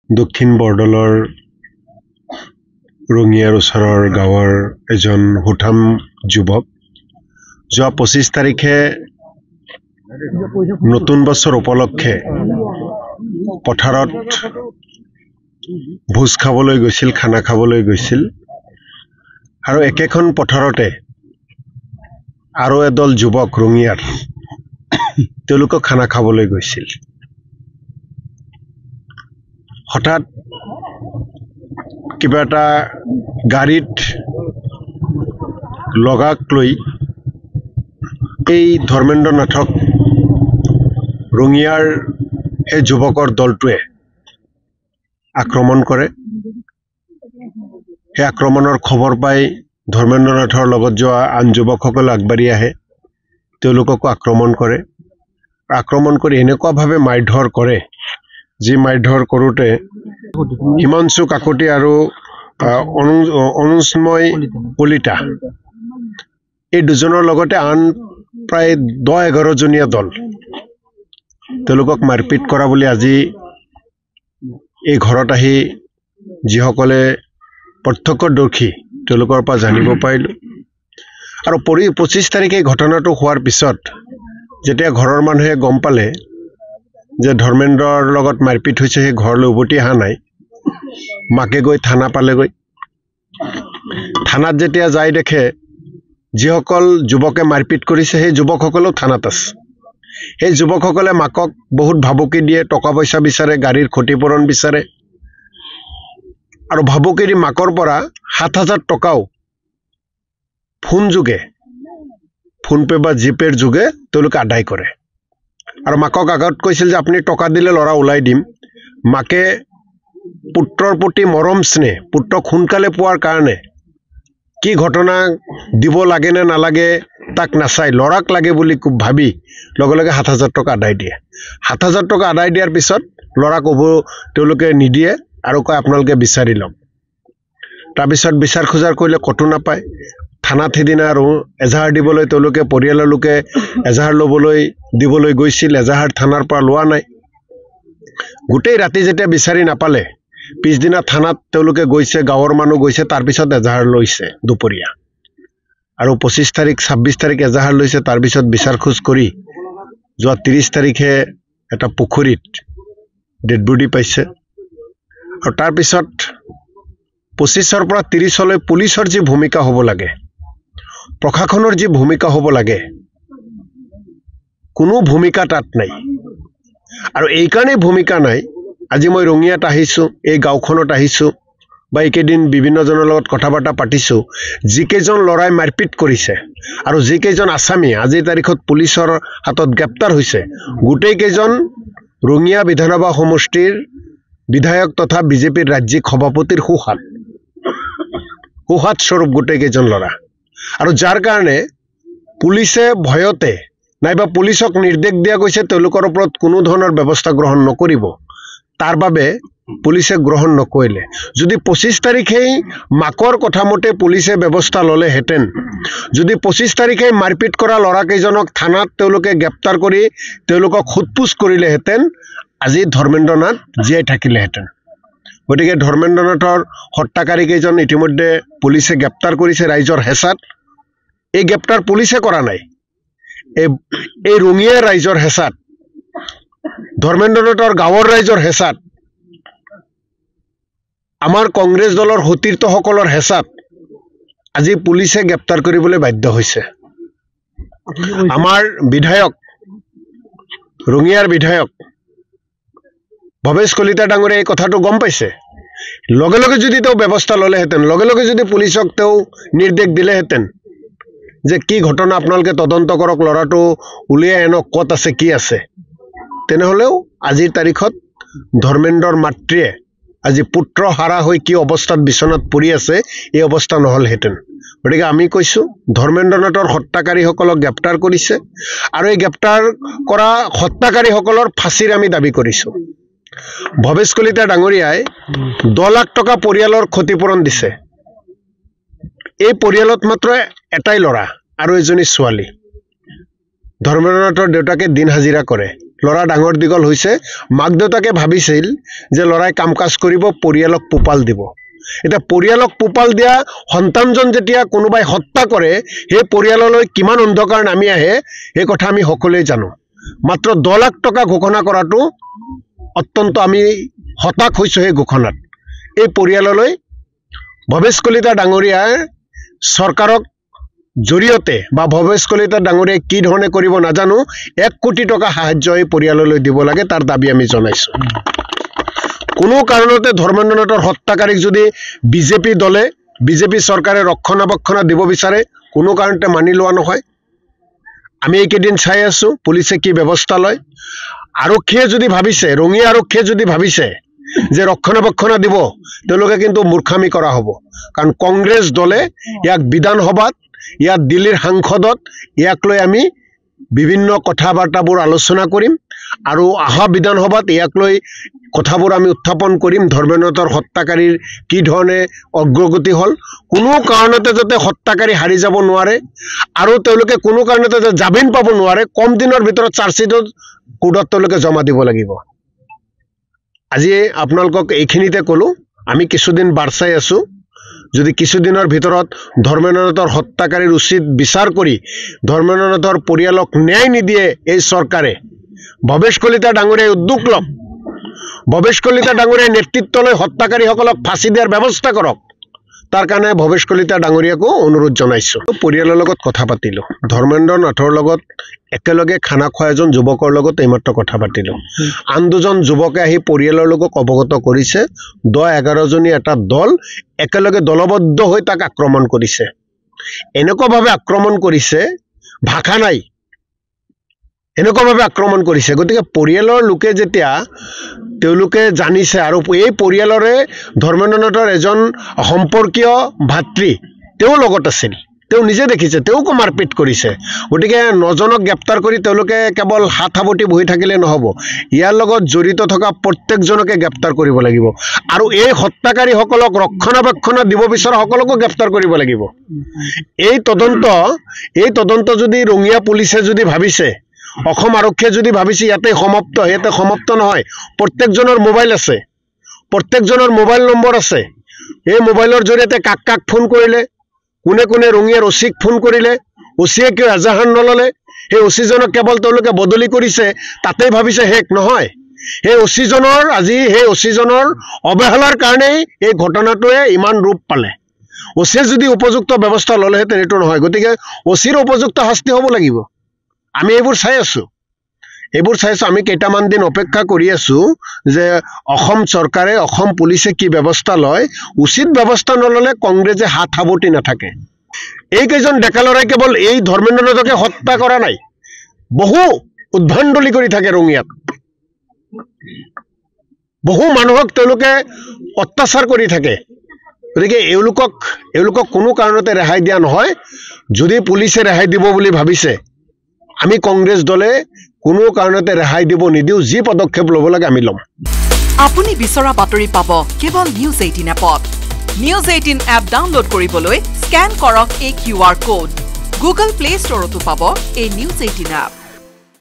দক্ষিণ বৰদলৰ ৰঙিয়াৰ ওচৰৰ গাঁৱৰ এজন হুঠাম যুৱক যোৱা 25 তাৰিখে নতুন বছৰ উপলক্ষে পথাৰত ভোজ খাবলৈ গৈছিল, খানা খাবলৈ গৈছিল আৰু একেখন পথাৰতে আৰু এদল যুৱক ৰঙিয়াৰ তেওঁলোকক খানা খাবলৈ গৈছিল। হঠাৎ কিবা এটা গাড়ীত লগাক লৈ এই ধৰ্মেন্দ্ৰ নাথক ৰঙিয়াৰ এই যুৱকৰ দলটোৱে আক্ৰমণ কৰে। সেই আক্ৰমণৰ খবৰ পাই ধৰ্মেন্দ্ৰ নাথৰ লগত যোৱা আন যুৱকসকল আগবাঢ়ি আহে, তেওঁলোককো আক্ৰমণ কৰে। আক্ৰমণ কৰি এনেকুৱাভাৱে মাৰধৰ কৰে, যি মাৰধৰ কৰোঁতে হিমাংশু কাকতি আৰু অনুজময় কলিতা এই দুজনৰ লগতে আন প্ৰায় 10-11 জনীয়া দল তেওঁলোকক মাৰপিট কৰা বুলি আজি এই ঘৰত আহি যিসকলে প্ৰত্যক্ষদৰ্শী তেওঁলোকৰ পৰা জানিব পাৰিলোঁ। আৰু 25 তাৰিখে ঘটনাটো হোৱাৰ পিছত যেতিয়া ঘৰৰ মানুহে গম পালে যে ধৰ্মেন্দ্ৰৰ লগত মাৰপিট হৈছে, সেই ঘৰলৈ উভতি অহা নাই। মাকে গৈ থানা পালেগৈ। থানাত যেতিয়া যাই দেখে যিসকল যুৱকে মাৰপিট কৰিছে সেই যুৱকসকলেও থানাত আছে। সেই যুৱকসকলে মাকক বহুত ভাবুকি দিয়ে, টকা পইচা বিচাৰে, গাড়ীৰ ক্ষতিপূৰণ বিচাৰে আৰু ভাবুকি দি মাকৰ পৰা 7,000 টকাও ফোনপে বা জিপেৰ যোগে তেওঁলোকে আদায় কৰে। আৰু মাকক আগত কৈছিল যে আপুনি টকা দিলে ল'ৰা ওলাই দিম। মাকে পুত্ৰৰ প্ৰতি মৰম স্নেহ, পুত্ৰক সোনকালে পোৱাৰ কাৰণে কি ঘটনা দিব লাগে নে নালাগে তাক নাচাই ল'ৰাক লাগে বুলি ভাবি লগে লগে 7,000 টকা আদায় দিয়ে। 7,000 টকা আদায় দিয়াৰ পিছত ল'ৰাক তেওঁলোকে নিদিয়ে আৰু কয় আপোনালোকে বিচাৰি লওক। তাৰপিছত বিচাৰ খোজাৰ কৰিলে ক'তো নাপায়। থানাত সেইদিনা আৰু এজাহাৰ দিবলৈ তেওঁলোকে পৰিয়ালৰ লোকে এজাহাৰ দিবলৈ গৈছিল, এজাহাৰ থানাৰ পৰা লোৱা নাই। গোটেই ৰাতি যেতিয়া বিচাৰি নাপালে, পিছদিনা থানাত তেওঁলোকে গৈছে, গাঁৱৰ মানুহ গৈছে, তাৰপিছত এজাহাৰ লৈছে দুপৰীয়া। আৰু 25 তাৰিখ 26 তাৰিখ এজাহাৰ লৈছে। তাৰপিছত বিচাৰ খোজ কৰি যোৱা 30 তাৰিখে এটা পুখুৰীত ডেড বডি পাইছে। আৰু তাৰপিছত 25-ৰ পৰা 30-লৈ পুলিচৰ যি ভূমিকা হ'ব লাগে, প্ৰশাসনৰ যি ভূমিকা হ'ব লাগে, কোনো ভূমিকা তাত নাই। আৰু এইকাৰণেই ভূমিকা নাই, আজি মই ৰঙিয়াত আহিছোঁ, এই গাঁওখনত আহিছোঁ বা এইকেইদিন বিভিন্নজনৰ লগত কথা বাৰ্তা পাতিছোঁ, যিকেইজন ল'ৰাই মাৰপিট কৰিছে আৰু যিকেইজন আছামী আজিৰ তাৰিখত পুলিচৰ হাতত গ্ৰেপ্তাৰ হৈছে, গোটেইকেইজন ৰঙিয়া বিধানসভা সমষ্টিৰ বিধায়ক তথা বিজেপিৰ ৰাজ্যিক সভাপতিৰ সুহাত স্বৰূপ গোটেইকেইজন ল'ৰা। আৰু যাৰ কাৰণে পুলিচে ভয়তে নাইবা পুলিচক নিৰ্দেশ দিয়া গৈছে তেওঁলোকৰ ওপৰত কোনো ধৰণৰ ব্যৱস্থা গ্ৰহণ নকৰিব, তাৰ বাবে পুলিচে গ্ৰহণ নকৰিলে। যদি 25 তাৰিখেই মাকৰ কথা মতে পুলিচে ব্যৱস্থা ল'লেহেঁতেন, যদি 25 তাৰিখেই মাৰপিট কৰা ল'ৰাকেইজনক থানাত তেওঁলোকে গ্ৰেপ্তাৰ কৰি তেওঁলোকক সোধপোছ কৰিলেহেঁতেন, আজি ধৰ্মেন্দ্ৰ নাথ জীয়াই থাকিলেহেঁতেন। গতিকে ধৰ্মেন্দ্ৰ নাথৰ হত্যাকাৰীকেইজন ইতিমধ্যে পুলিচে গ্ৰেপ্তাৰ কৰিছে ৰাইজৰ হেঁচাত। এই গ্ৰেপ্তাৰ পুলিচে কৰা নাই, এই ৰঙিয়াৰ ৰাইজৰ হেঁচাত, ধৰ্মেন্দ্ৰ নাথৰ গাঁৱৰ ৰাইজৰ হেঁচাত, আমাৰ কংগ্ৰেছ দলৰ সতীৰ্থসকলৰ হেঁচাত আজি পুলিচে গ্ৰেপ্তাৰ কৰিবলৈ বাধ্য হৈছে। আমাৰ বিধায়ক, ৰঙিয়াৰ বিধায়ক ভৱেশ কলিতা ডাঙৰীয়াই এই কথাটো গম পাইছে। লগে লগে যদি তেওঁ ব্যৱস্থা ল'লেহেঁতেন, লগে লগে যদি পুলিচক তেওঁ নিৰ্দেশ দিলেহেঁতেন যে কি ঘটনা আপোনালোকে তদন্ত কৰক, ল'ৰাটো উলিয়াই আনক, ক'ত আছে কি আছে, তেনেহ'লেও আজিৰ তাৰিখত ধৰ্মেন্দ্ৰৰ মাতৃয়ে আজি পুত্ৰ হাৰা হৈ কি অৱস্থাত বিচনাত পৰি আছে, এই অৱস্থা নহ'লহেঁতেন। গতিকে আমি কৈছোঁ ধৰ্মেন্দ্ৰ নাথৰ হত্যাকাৰীসকলক গ্ৰেপ্তাৰ কৰিছে আৰু এই গ্ৰেপ্তাৰ কৰা হত্যাকাৰীসকলৰ ফাঁচীৰ আমি দাবী কৰিছোঁ। ভৱেশ কলিতা ডাঙৰীয়াই 10 লাখ টকা পৰিয়ালৰ ক্ষতিপূৰণ দিছে। এই পৰিয়ালত মাত্ৰ এটাই ল'ৰা আৰু এজনী ছোৱালী। ধৰ্মেন্দ্ৰ নাথৰ দেউতাকে দিন হাজিৰা কৰে। ল'ৰা ডাঙৰ দীঘল হৈছে মাক দেউতাকে ভাবিছিল যে ল'ৰাই কাম কাজ কৰিব পৰিয়ালক পোপাল দিব এটা পৰিয়ালক পোপাল দিয়া সন্তানজন যেতিয়া কোনোবাই হত্যা কৰে সেই পৰিয়াললৈ কিমান অন্ধকাৰ নামি আহে এই কথা আমি সকলোৱে জানো মাত্ৰ 10 লাখ টকা ঘোষণা কৰাটো অত্যন্ত আমি হতাশ হৈছো এই ঘোষণাত এই পৰিয়াললৈ ভৱেশ কলিতা ডাঙৰীয়াৰ চৰকাৰক জৰিয়তে বা ভৱেশ কলিতা ডাঙৰীয়াই কি ধৰণে কৰিব নাজানো 1 কোটি টকা সাহায্য এই পৰিয়াললৈ দিব লাগে তাৰ দাবী আমি জনাইছো কোনো কাৰণতে ধৰ্মেন্দ্ৰ নাথৰ হত্যাকাৰীক যদি বিজেপি দলে বিজেপি চৰকাৰে ৰক্ষণাবেক্ষণ দিব বিচাৰে কোনো কাৰণতে মানি লোৱা নহয় আমি এইকেইদিন চাই আছো পুলিচে কি ব্যৱস্থা লয় আৰক্ষীয়ে যদি ভাবিছে ৰঙিয়া আৰক্ষীয়ে যদি ভাবিছে যে ৰক্ষণাবেক্ষণ দিব তেওঁলোকে কিন্তু মূৰ্খামি কৰা হ'ব কাৰণ কংগ্ৰেছ দলে ইয়াক বিধানসভাত ইয়াত দিল্লীৰ সাংসদত ইয়াক লৈ আমি বিভিন্ন কথাবাৰ্তাবোৰ আলোচনা কৰিম আৰু আহা বিধানসভাত ইয়াক লৈ কথাবোৰ আমি উত্থাপন কৰিম ধৰ্মেন্দ্ৰ নাথৰ হত্যাকাৰীৰ কি ধৰণে অগ্ৰগতি হল কোনো কাৰণতে যাতে হত্যাকাৰী হাৰি যাব নোৱাৰে আৰু তেওঁলোকে কোনো কাৰণতে জামিন পাব নোৱাৰে কম দিনৰ ভিতৰত চাৰ্জশ্বিটত কোৰ্টত তেওঁলোকে জমা দিব লাগিব আজি আপোনালোকক এইখিনিতে কলো আমি কিছুদিন বাৰচাই আছো যদি কিছুদিনৰ ভিতৰত ধৰ্মেন্দ্ৰ নাথৰ হত্যাকাৰীৰ উচিত বিচাৰ কৰি ধৰ্মেন্দ্ৰ নাথৰ পৰিয়ালক ন্যায় নিদিয়ে এই চৰকাৰে ভৱেশ কলিতা ডাঙৰীয়াই উদ্যোগ লওক ভৱেশ কলিতা ডাঙৰীয়াৰ নেতৃত্বলৈ হত্যাকাৰীসকলক ফাঁচি দিয়াৰ ব্যৱস্থা কৰক তাৰ কাৰণে ভৱেশ কলিতা ডাঙৰীয়াকো অনুৰোধ জনাইছো পৰিয়ালৰ লগত কথা পাতিলো ধৰ্মেন্দ্ৰ নাথৰ লগত একেলগে খানা খোৱা এজন যুৱকৰ লগত এইমাত্ৰ কথা পাতিলো আন দুজন যুৱকে আহি পৰিয়ালৰ লোকক অৱগত কৰিছে 10-11 জনী এটা দল একেলগে দলবদ্ধ হৈ তাক আক্ৰমণ কৰিছে এনেকুৱাভাৱে আক্ৰমণ কৰিছে ভাষা নাই এনেকুৱাভাৱে আক্ৰমণ কৰিছে গতিকে পৰিয়ালৰ লোকে যেতিয়া তেওঁলোকে জানিছে আৰু এই পৰিয়ালৰে ধৰ্মেন্দ্ৰ নাথৰ এজন সম্পৰ্কীয় ভাতৃ তেওঁ লগত আছিল তেওঁ নিজে দেখিছে তেওঁকো মাৰপিট কৰিছে গতিকে নজনক গ্ৰেপ্তাৰ কৰি তেওঁলোকে কেৱল হাত হাবতি বহি থাকিলে নহব ইয়াৰ লগত জড়িত থকা প্ৰত্যেকজনকে গ্ৰেপ্তাৰ কৰিব লাগিব আৰু এই হত্যাকাৰীসকলক ৰক্ষণাবেক্ষণ দিব বিচৰা সকলকো গ্ৰেপ্তাৰ কৰিব লাগিব এই তদন্ত যদি ৰঙিয়া পুলিচে যদি ভাবিছে অসম আৰক্ষীয়ে যদি ভাবিছে ইয়াতে সমাপ্ত নহয় প্ৰত্যেকজনৰ মোবাইল আছে প্ৰত্যেকজনৰ মোবাইল নম্বৰ আছে এই মোবাইলৰ জৰিয়তে কাক ফোন কৰিলে কোনে কোনে ৰঙিয়াৰ ওচিক ফোন কৰিলে ওচিয়ে কিয় এজাহান নললে সেই ওচিজনক কেৱল তেওঁলোকে বদলি কৰিছে তাতেই ভাবিছে হেক নহয় সেই ওচিজনৰ অৱহেলাৰ কাৰণেই এই ঘটনাটোৱে ইমান ৰূপ পালে ওচিয়ে যদি উপযুক্ত ব্যৱস্থা ললেহেঁতেন এইটো নহয় গতিকে ওচিৰ উপযুক্ত শাস্তি হ'ব লাগিব আমি এইবোৰ চাই আছো আমি কেইটামান দিন অপেক্ষা কৰি আছো যে অসম চৰকাৰে অসম পুলিচে কি ব্যৱস্থা লয় উচিত ব্যৱস্থা নললে কংগ্ৰেছে হাত হাবতি নাথাকে এই কেইজন ডেকা লৰাই কেৱল এই ধৰ্মেন্দ্ৰ নাথকে হত্যা কৰা নাই বহু উদ্ভণ্ডলি কৰি থাকে ৰঙিয়াত বহু মানুহক তেওঁলোকে অত্যাচাৰ কৰি থাকে গতিকে এওঁলোকক কোনো কাৰণতে ৰেহাই দিয়া নহয় যদি পুলিচে ৰেহাই দিব বুলি ভাবিছে আমি কংগ্ৰেছ দলে কোনো কাৰণতে ৰেহাই দিব নিদিও যি পদক্ষেপ ল'ব লাগে আমি ল'ম আপুনি বিচৰা বাতৰি পাব কেৱল নিউজ 18 এপত নিউজ 18 এপ ডাউনলোড কৰিবলৈ স্ক্যান কৰক এই QR কোড গুগল প্লে ষ্টৰতো পাব এই নিউজ 18 এপ